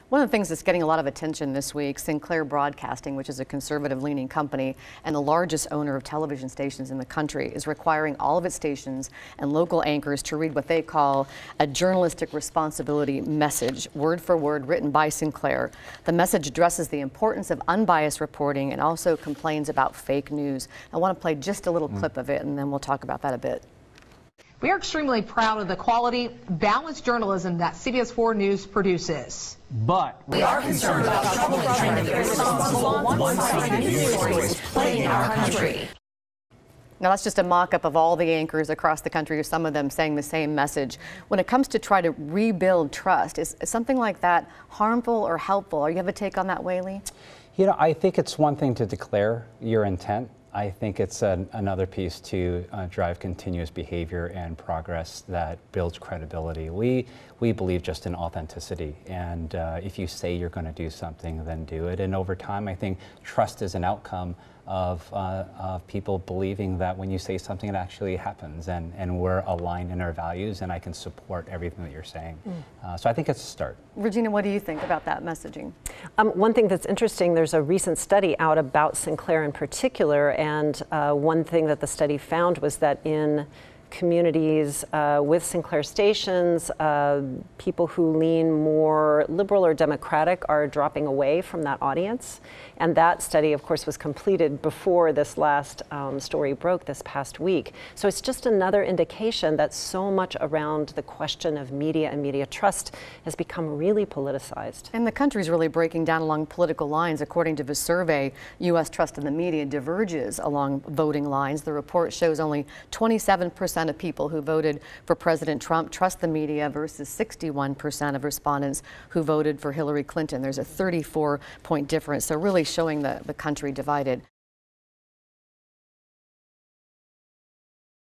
One of the things that's getting a lot of attention this week, Sinclair Broadcasting, which is a conservative-leaning company and the largest owner of television stations in the country, is requiring all of its stations and local anchors to read what they call a journalistic responsibility message, word for word, written by Sinclair. The message addresses the importance of unbiased reporting and also complains about fake news. I want to play just a little clip of it, and then we'll talk about that a bit. We are extremely proud of the quality, balanced journalism that CBS 4 News produces. But we are concerned about the troubling trend of irresponsible, one-sided news stories playing in our country. Now, that's just a mock-up of all the anchors across the country, or some of them saying the same message. When it comes to try to rebuild trust, is something like that harmful or helpful? Or you have a take on that, Wei-Li? You know, I think it's one thing to declare your intent. I think it's another piece to drive continuous behavior and progress that builds credibility. We believe just in authenticity, and if you say you're going to do something, then do it. And over time, I think trust is an outcome of people believing that when you say something, it actually happens, and we're aligned in our values, and I can support everything that you're saying. So I think it's a start. Regina, what do you think about that messaging? One thing that's interesting, there's a recent study out about Sinclair in particular, and one thing that the study found was that in communities with Sinclair stations, people who lean more liberal or democratic are dropping away from that audience. And that study, of course, was completed before this last story broke this past week. So it's just another indication that so much around the question of media and media trust has become really politicized. And the country's really breaking down along political lines. According to the survey, U.S. trust in the media diverges along voting lines. The report shows only 27% of people who voted for President Trump trust the media versus 61% of respondents who voted for Hillary Clinton. There's a 34-point difference, so really showing the country divided.